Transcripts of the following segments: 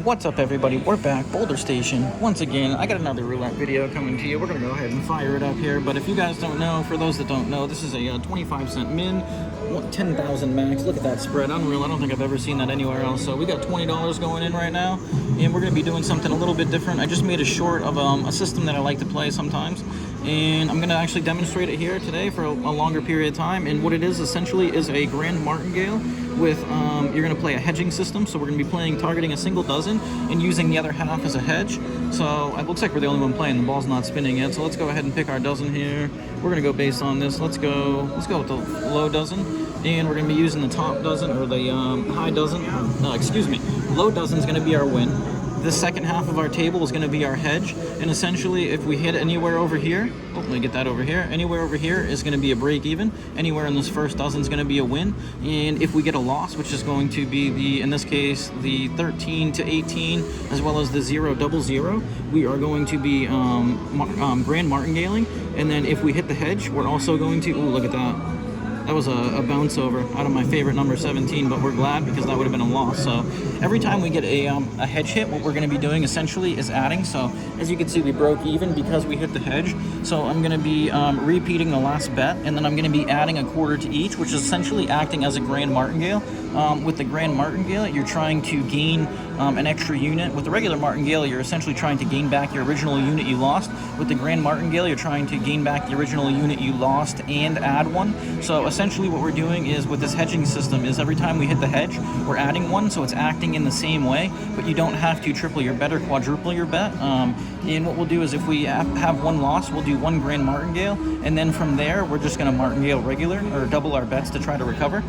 What's up, everybody? We're back, Boulder Station. Once again, I got another roulette video coming to you. We're going to go ahead and fire it up here. But if you guys don't know, for those that don't know, this is a 25-cent min, 10,000 max. Look at that spread. Unreal. I don't think I've ever seen that anywhere else. So we got $20 going in right now, and we're going to be doing something a little bit different. I just made a short of a system that I like to play sometimes, and I'm going to actually demonstrate it here today for a longer period of time. And what it is essentially is a Grand Martingale with, you're going to play a hedging system. So we're going to be targeting a single dozen and using the other half as a hedge. So it looks like we're the only one playing. The ball's not spinning yet. So let's go ahead and pick our dozen here. We're going to go based on this. Let's go with the low dozen. And we're going to be using the top dozen, or the high dozen. Low dozen is going to be our win. The second half of our table is going to be our hedge, and essentially if we hit anywhere over here, let me get that over here, anywhere over here is going to be a break even, anywhere in this first dozen is going to be a win, and if we get a loss, which is going to be in this case, the 13 to 18, as well as the 000, we are going to be Grand Martingaling, and then if we hit the hedge, we're also going to, look at that. That was a bounce over out of my favorite number 17, but we're glad because that would have been a loss. So every time we get a hedge hit, what we're going to be doing essentially is adding. So as you can see, we broke even because we hit the hedge. So I'm going to be repeating the last bet, and then I'm going to be adding a quarter to each, which is essentially acting as a Grand Martingale. With the Grand Martingale, you're trying to gain an extra unit. With the regular Martingale, you're essentially trying to gain back your original unit you lost. With the Grand Martingale, you're trying to gain back the original unit you lost and add one. So essentially what we're doing is, with this hedging system, is every time we hit the hedge, we're adding one, so it's acting in the same way, but you don't have to triple your bet or quadruple your bet. And what we'll do is, if we have one loss, we'll do one Grand Martingale, and then from there, we're just going to Martingale regular, or double our bets to try to recover.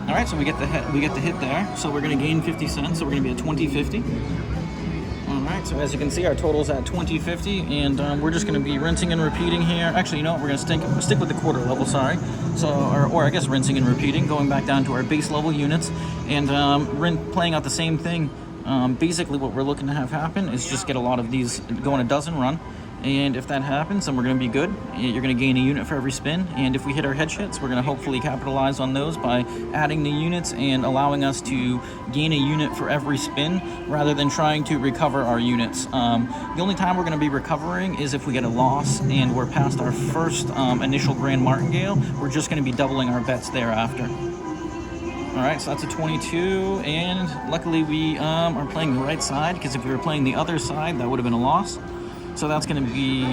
All right, so we get the hit there. So we're going to gain 50 cents. So we're going to be at 20.50. All right, so as you can see, our total's at 20.50, and we're just going to be rinsing and repeating here. Actually, you know what? We're going to stick with the quarter level. Sorry. So, or I guess rinsing and repeating, going back down to our base level units, and playing out the same thing. Basically, what we're looking to have happen is just get a lot of these going a dozen run. And if that happens, then we're going to be good. You're going to gain a unit for every spin. And if we hit our hedge hits, we're going to hopefully capitalize on those by adding the units and allowing us to gain a unit for every spin rather than trying to recover our units. The only time we're going to be recovering is if we get a loss and we're past our first initial Grand Martingale. We're just going to be doubling our bets thereafter. All right, so that's a 22, and luckily we are playing the right side, because if we were playing the other side, that would have been a loss. So that's going to be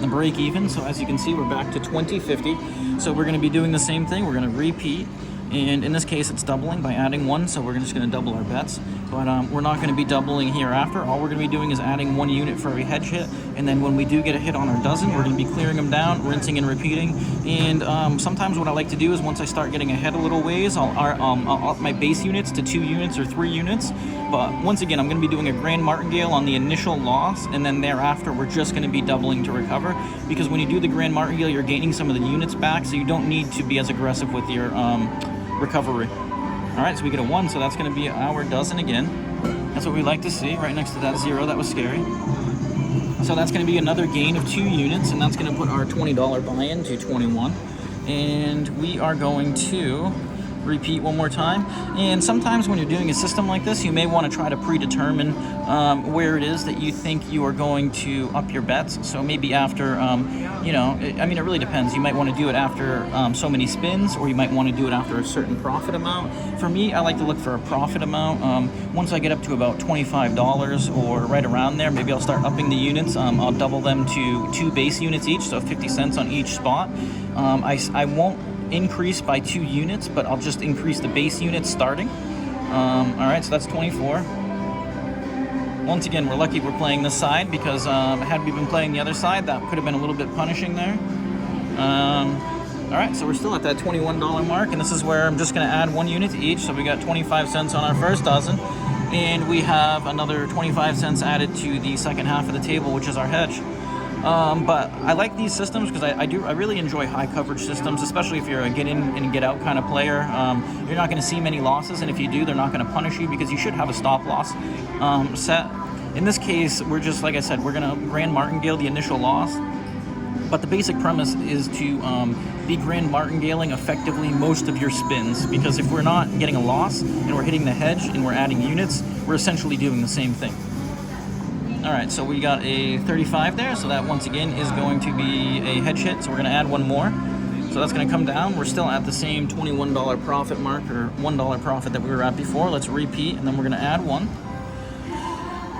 the break even. So as you can see, we're back to 20.50. So we're going to be doing the same thing. We're going to repeat. And in this case, it's doubling by adding one. So we're just going to double our bets. But we're not going to be doubling hereafter. All we're going to be doing is adding one unit for every hedge hit. And then when we do get a hit on our dozen, we're going to be clearing them down, rinsing and repeating. And sometimes what I like to do is, once I start getting ahead a little ways, I'll up my base units to 2 units or 3 units. But once again, I'm going to be doing a Grand Martingale on the initial loss, and then thereafter we're just going to be doubling to recover, because when you do the Grand Martingale, you're gaining some of the units back, so you don't need to be as aggressive with your recovery. All right, so we get a 1, so that's going to be our dozen again. That's what we like to see, right next to that 0. That was scary. So that's going to be another gain of 2 units, and that's going to put our $20 buy-in to 21. And we are going to repeat one more time. And sometimes when you're doing a system like this, you may want to try to predetermine where it is that you think you are going to up your bets. So maybe after, it really depends. You might want to do it after so many spins, or you might want to do it after a certain profit amount. For me, I like to look for a profit amount. Once I get up to about $25 or right around there, maybe I'll start upping the units. I'll double them to 2 base units each, so 50 cents on each spot. I won't increase by 2 units, but I'll just increase the base units starting. All right, so that's 24. Once again, we're lucky we're playing this side, because had we been playing the other side, that could have been a little bit punishing there. All right, so we're still at that $21 mark, and this is where I'm just going to add 1 unit to each. So we got 25 cents on our first dozen, and we have another 25 cents added to the second half of the table, which is our hedge. But I like these systems because I really enjoy high coverage systems, especially if you're a get in and get out kind of player. You're not going to see many losses, and if you do, they're not going to punish you, because you should have a stop loss set. In this case, we're just, like I said, we're going to Grand Martingale the initial loss. But the basic premise is to be Grand Martingaling effectively most of your spins, because if we're not getting a loss and we're hitting the hedge and we're adding units, we're essentially doing the same thing. All right, so we got a 35 there, so that once again is going to be a hedge hit, so we're going to add one more. So that's going to come down. We're still at the same $21 profit mark, or $1 profit that we were at before. Let's repeat, and then we're going to add one.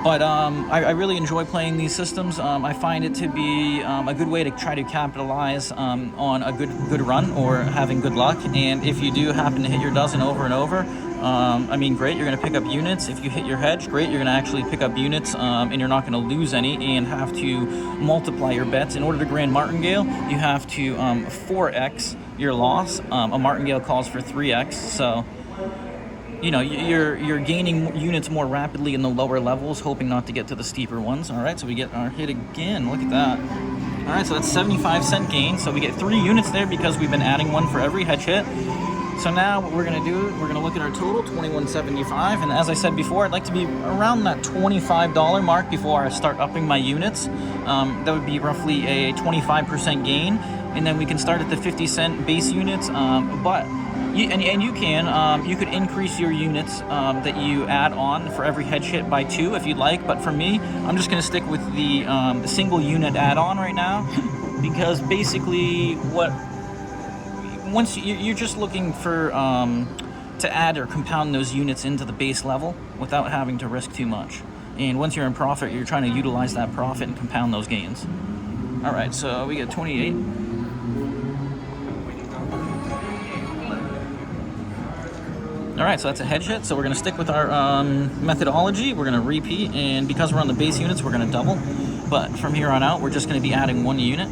But I really enjoy playing these systems. I find it to be a good way to try to capitalize on a good run or having good luck. And if you do happen to hit your dozen over and over, I mean, great, you're going to pick up units. If you hit your hedge, great, you're going to actually pick up units, and you're not going to lose any and have to multiply your bets. In order to Grand Martingale, you have to 4x your loss. A Martingale calls for 3x, so you know, you're gaining units more rapidly in the lower levels, hoping not to get to the steeper ones. All right, so we get our hit again. Look at that. All right, so that's 75-cent gain. So we get 3 units there because we've been adding one for every hedge hit. So now what we're going to do, we're going to look at our total, $21.75. And as I said before, I'd like to be around that $25 mark before I start upping my units. That would be roughly a 25% gain. And then we can start at the 50-cent base units. But you could increase your units that you add on for every hedge hit by 2 if you'd like. But for me, I'm just going to stick with the single unit add-on right now, because basically once you're just looking for to add or compound those units into the base level without having to risk too much. And once you're in profit, you're trying to utilize that profit and compound those gains. All right, so we get 28. All right, so that's a hedge hit. So we're going to stick with our methodology. We're going to repeat, and because we're on the base units, we're going to double. But from here on out, we're just going to be adding 1 unit.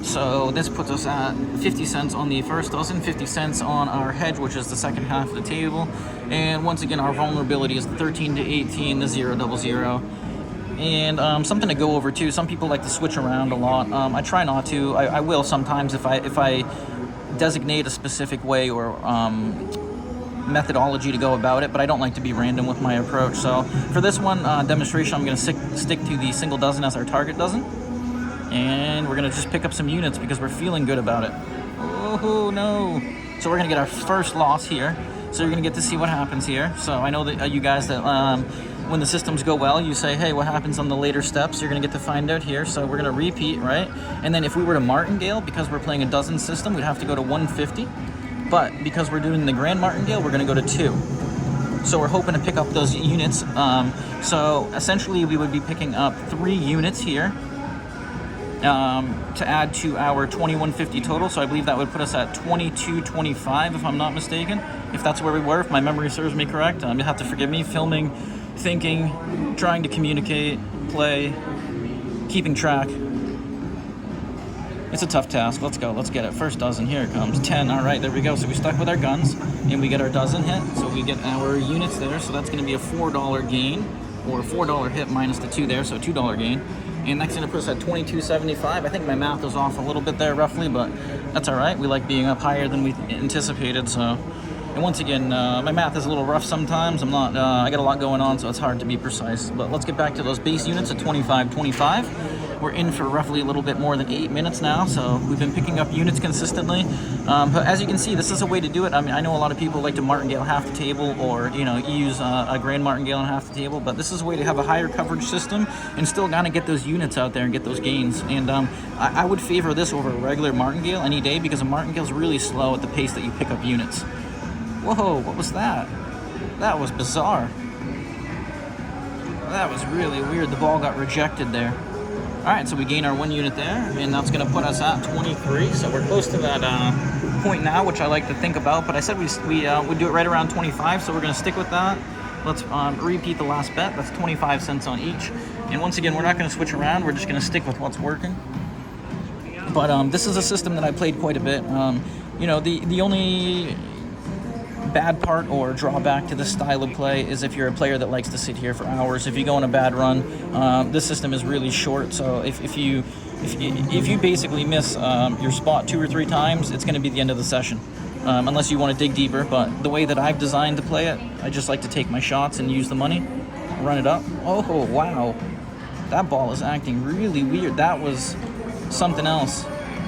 So this puts us at 50 cents on the first dozen, 50 cents on our hedge, which is the second half of the table. And once again, our vulnerability is the 13 to 18, the 000. And something to go over too. Some people like to switch around a lot. I try not to. I will sometimes if I designate a specific way or methodology to go about it, but I don't like to be random with my approach. So for this one demonstration, I'm going to stick to the single dozen as our target dozen, and we're going to just pick up some units because we're feeling good about it. Oh no! So we're going to get our first loss here. So you're going to get to see what happens here. So I know that you guys that when the systems go well, you say, hey, what happens on the later steps? You're going to get to find out here. So we're going to repeat, right? And then if we were to Martingale, because we're playing a dozen system, we'd have to go to 150. But because we're doing the Grand Martingale, we're going to go to 2. So we're hoping to pick up those units. So essentially, we would be picking up 3 units here to add to our 2150 total. So I believe that would put us at 2225, if I'm not mistaken. If that's where we were, if my memory serves me correct. You'll have to forgive me. Filming, thinking, trying to communicate, play, keeping track. It's a tough task. Let's go. Let's get it. First dozen. Here it comes. 10. All right, there we go. So we stuck with our guns, and we get our dozen hit. So we get our units there. So that's going to be a $4 gain, or a $4 hit minus the 2 there, so a $2 gain. And that's going to put us at $22.75. I think my math is off a little bit there, roughly, but that's all right. We like being up higher than we anticipated. So, and once again, my math is a little rough sometimes. I'm not. I got a lot going on, so it's hard to be precise. But let's get back to those base units at $25.25. We're in for roughly a little bit more than 8 minutes now, so we've been picking up units consistently. But as you can see, this is a way to do it. I mean, I know a lot of people like to martingale half the table, or use a Grand Martingale on half the table, but this is a way to have a higher coverage system and still kind of get those units out there and get those gains. And I would favor this over a regular Martingale any day, because a Martingale is really slow at the pace that you pick up units. Whoa, what was that? That was bizarre. That was really weird. The ball got rejected there. All right, so we gain our 1 unit there, and that's going to put us at 23. So we're close to that point now, which I like to think about. But I said we would do it right around 25, so we're going to stick with that. Let's repeat the last bet. That's 25 cents on each. And once again, we're not going to switch around. We're just going to stick with what's working. But this is a system that I played quite a bit. The only bad part or drawback to this style of play is if you're a player that likes to sit here for hours. If you go on a bad run, this system is really short. So if you basically miss your spot 2 or 3 times, it's going to be the end of the session, unless you want to dig deeper. But the way that I've designed to play it, I just like to take my shots and use the money, run it up. Oh wow, that ball is acting really weird. That was something else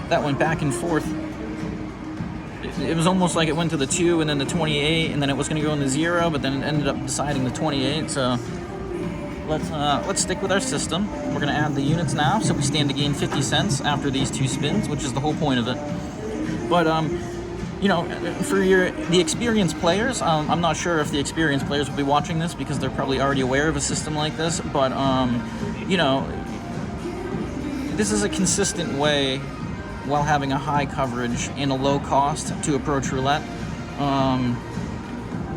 that went back and forth. It was almost like it went to the 2 and then the 28, and then it was going to go in the 0, but then it ended up deciding the 28. So let's stick with our system. We're going to add the units now, so we stand to gain 50 cents after these 2 spins, which is the whole point of it. But you know, for the experienced players, I'm not sure if the experienced players will be watching this because they're probably already aware of a system like this. But you know, this is a consistent way, while having a high coverage and a low cost, to approach roulette.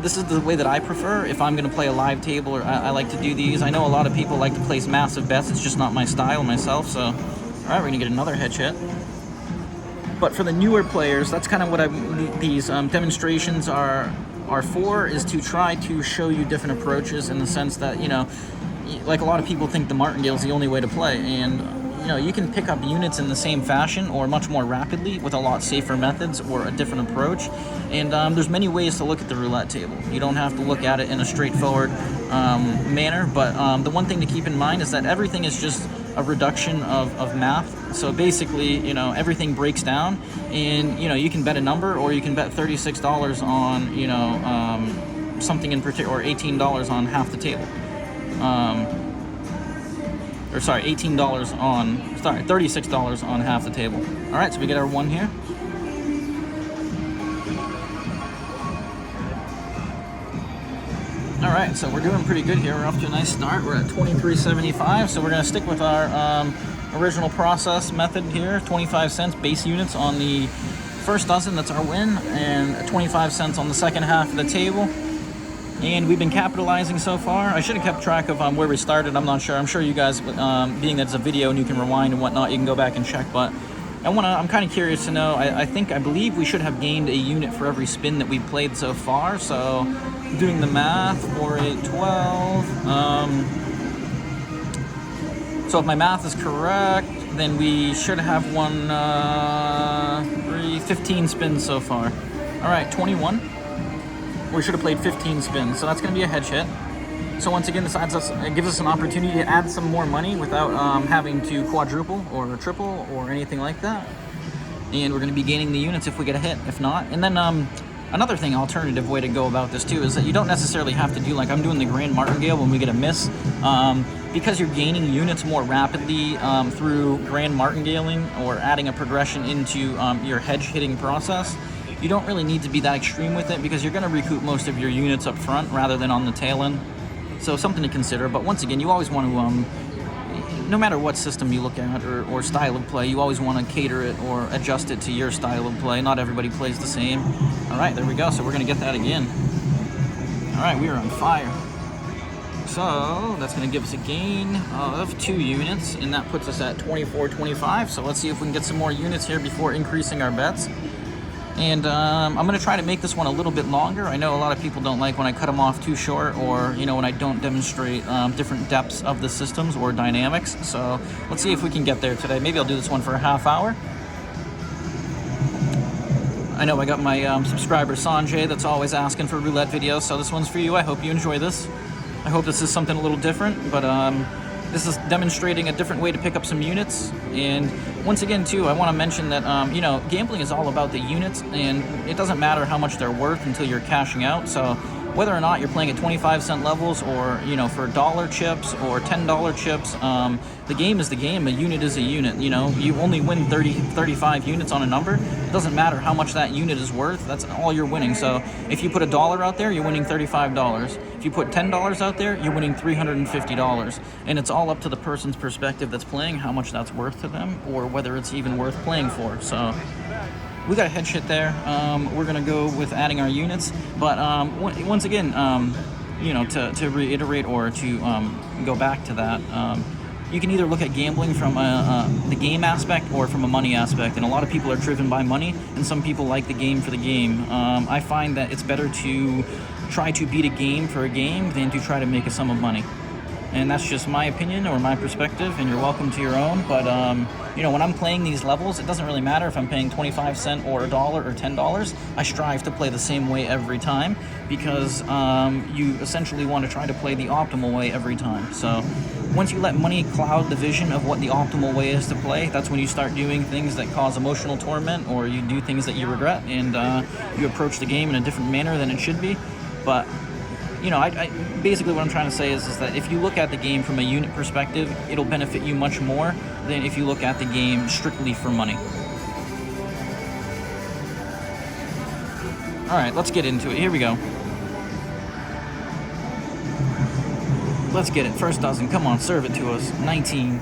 This is the way that I prefer if I'm going to play a live table, or I like to do these. I know a lot of people like to place massive bets. It's just not my style myself. So, all right, we're going to get another hedge hit. But for the newer players, that's kind of what these demonstrations are for, is to try to show you different approaches, in the sense that, you know, like a lot of people think the Martingale is the only way to play, and you know, you can pick up units in the same fashion or much more rapidly with a lot safer methods or a different approach. And there's many ways to look at the roulette table. You don't have to look at it in a straightforward manner, but the one thing to keep in mind is that everything is just a reduction of math. So basically, you know, everything breaks down, and you know, you can bet a number, or you can bet $36 on, you know, something in particular, or $18 on half the table. Or sorry, $18 on, sorry, $36 on half the table. All right, so we get our 1 here. All right, so we're doing pretty good here. We're off to a nice start. We're at 23.75, so we're gonna stick with our original process method here. 25 cents base units on the first dozen, that's our win, and 25 cents on the second half of the table. And we've been capitalizing so far. I should have kept track of where we started. I'm not sure. I'm sure you guys, being that it's a video and you can rewind and whatnot, you can go back and check. But I'm kind of curious to know. I believe we should have gained a unit for every spin that we've played so far. So doing the math, 4, 8, 12. So if my math is correct, then we should have won 15 spins so far. All right, 21. We should have played 15 spins, so that's going to be a hedge hit. So once again, it gives us an opportunity to add some more money without having to quadruple or triple or anything like that. And we're going to be gaining the units if we get a hit. If not, and then another thing, alternative way to go about this too, is that you don't necessarily have to do like I'm doing the Grand Martingale when we get a miss, because you're gaining units more rapidly through Grand Martingaling or adding a progression into your hedge hitting process. You don't really need to be that extreme with it, because you're going to recoup most of your units up front rather than on the tail end. So something to consider. But once again, you always want to, no matter what system you look at or style of play, you always want to cater it or adjust it to your style of play. Not everybody plays the same. All right, there we go. So we're going to get that again. All right, we are on fire. So that's going to give us a gain of 2 units, and that puts us at 24.25. So let's see if we can get some more units here before increasing our bets. And I'm going to try to make this one a little bit longer. I know a lot of people don't like when I cut them off too short, or, you know, when I don't demonstrate different depths of the systems or dynamics. So let's see if we can get there today. Maybe I'll do this one for a half hour. I know I got my subscriber Sanjay that's always asking for roulette videos, so this one's for you. I hope you enjoy this. I hope this is something a little different, but this is demonstrating a different way to pick up some units. And once again, too, I want to mention that, you know, gambling is all about the units, and it doesn't matter how much they're worth until you're cashing out. So whether or not you're playing at 25-cent levels, or, you know, for $1 chips or $10 chips, the game is the game. A unit is a unit. You know, you only win 35 units on a number. It doesn't matter how much that unit is worth. That's all you're winning. So if you put $1 out there, you're winning $35. If you put $10 out there, you're winning $350. And it's all up to the person's perspective that's playing, how much that's worth to them, or whether it's even worth playing for. So we got a head shit there. We're gonna go with adding our units, but once again, you know, to reiterate or to go back to that, you can either look at gambling from the game aspect or from a money aspect, and a lot of people are driven by money, and some people like the game for the game. I find that it's better to try to beat a game for a game than to try to make a sum of money. And that's just my opinion or my perspective, and you're welcome to your own. But you know, when I'm playing these levels, it doesn't really matter if I'm paying 25 cents or $1 or $10. I strive to play the same way every time, because you essentially want to try to play the optimal way every time. So once you let money cloud the vision of what the optimal way is to play, that's when you start doing things that cause emotional torment, or you do things that you regret, and you approach the game in a different manner than it should be. But you know, I basically what I'm trying to say is that if you look at the game from a unit perspective, it'll benefit you much more than if you look at the game strictly for money. All right, let's get into it. Here we go. Let's get it. First dozen. Come on, serve it to us. 19.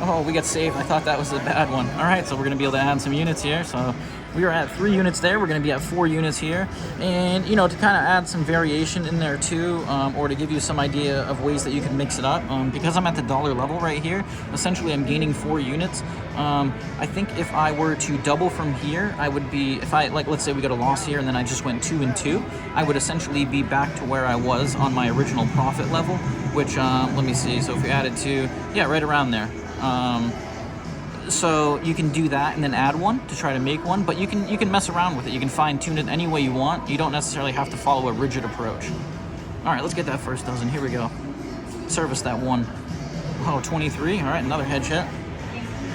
Oh, we got saved. I thought that was a bad one. All right, so we're going to be able to add some units here. So we are at 3 units there. We're going to be at 4 units here. And, you know, to kind of add some variation in there too, or to give you some idea of ways that you can mix it up, because I'm at the dollar level right here, essentially I'm gaining 4 units. I think if I were to double from here, I would be, if I, like, let's say we got a loss here and then I just went 2 and 2, I would essentially be back to where I was on my original profit level, which, let me see. So if we added 2, yeah, right around there. So you can do that and then add 1 to try to make 1, but you can mess around with it. You can fine-tune it any way you want. You don't necessarily have to follow a rigid approach. All right, let's get that first dozen. Here we go. Service that 1. Oh, 23. All right, another hedge hit.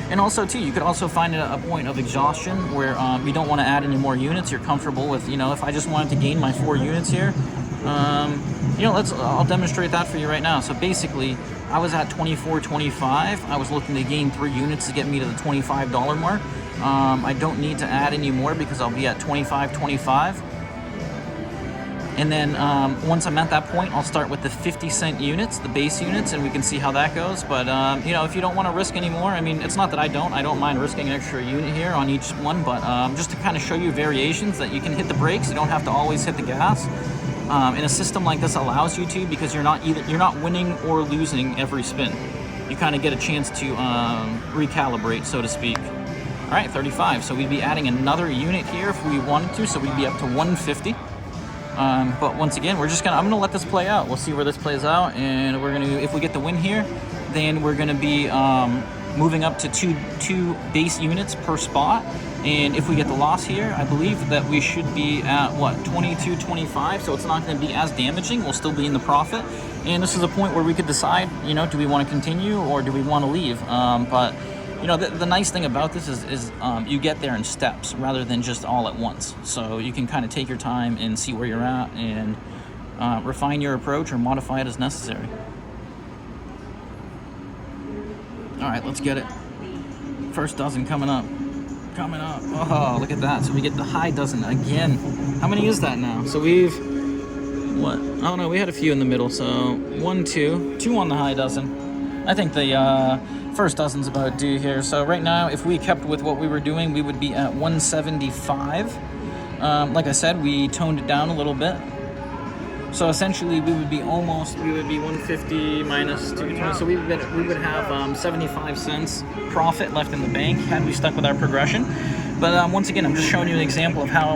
And also, too, you could also find a point of exhaustion where you don't want to add any more units. You're comfortable with, you know, if I just wanted to gain my 4 units here, you know, I'll demonstrate that for you right now. So basically, I was at 24.25. I was looking to gain 3 units to get me to the $25 mark. I don't need to add any more because I'll be at 25.25. And then once I'm at that point, I'll start with the 50-cent units, the base units, and we can see how that goes. But you know, if you don't want to risk anymore, I mean, it's not that I don't mind risking an extra unit here on each one, but just to kind of show you variations that you can hit the brakes. You don't have to always hit the gas. And a system like this allows you to, because you're not winning or losing every spin. You kind of get a chance to recalibrate, so to speak. All right, 35. So we'd be adding another unit here if we wanted to, so we'd be up to 150. But once again, I'm gonna let this play out. We'll see where this plays out, and if we get the win here, then we're gonna be moving up to two base units per spot. And if we get the loss here, I believe that we should be at, what, 22.25, so it's not going to be as damaging. We'll still be in the profit. And this is a point where we could decide, you know, do we want to continue or do we want to leave? But, you know, the nice thing about this is you get there in steps rather than just all at once. So you can kind of take your time and see where you're at and refine your approach or modify it as necessary. All right, let's get it. First dozen coming up. Oh, look at that. So we get the high dozen again. How many is that now? So we've, what? Oh no, we had a few in the middle. So 1, 2 on the high dozen. I think the first dozen's about due here. So right now, if we kept with what we were doing, we would be at 175. Like I said, we toned it down a little bit. So essentially, we would be 150 minus 220. So we would have 75 cents profit left in the bank had we stuck with our progression. But once again, I'm just showing you an example of how